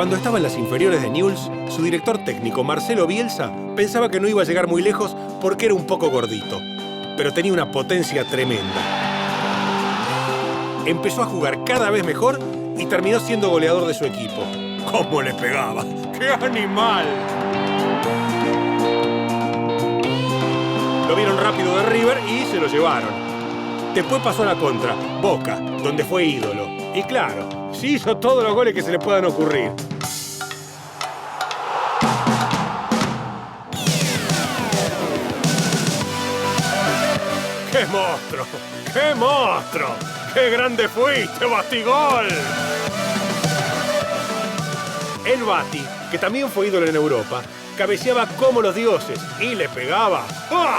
Cuando estaba en las inferiores de Newell's, su director técnico, Marcelo Bielsa, pensaba que no iba a llegar muy lejos porque era un poco gordito, pero tenía una potencia tremenda. Empezó a jugar cada vez mejor y terminó siendo goleador de su equipo. ¡Cómo le pegaba! ¡Qué animal! Lo vieron rápido de River y se lo llevaron. Después pasó a la contra, Boca, donde fue ídolo. Y claro, sí hizo todos los goles que se le puedan ocurrir. ¡Qué monstruo! ¡Qué monstruo! ¡Qué grande fuiste, Batigol! El Bati, que también fue ídolo en Europa, cabeceaba como los dioses y le pegaba. ¡Ah!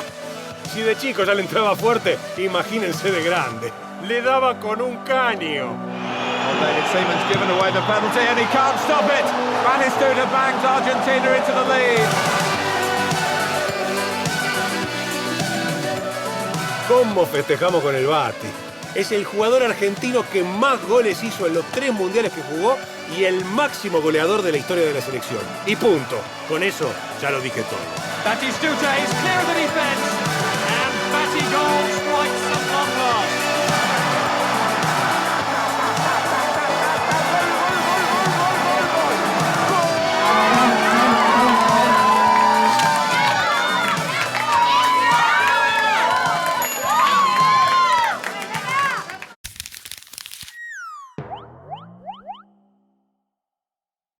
Si de chico ya le entraba fuerte, imagínense de grande. Le daba con un caño. David Seaman's given away the penalty and he can't stop it. Batistuta bangs Argentina into the lead. ¿Cómo festejamos con el Bati? Es el jugador argentino que más goles hizo en los 3 mundiales que jugó y el máximo goleador de la historia de la selección. Y punto. Con eso ya lo dije todo. Batistuta is clear of the defense.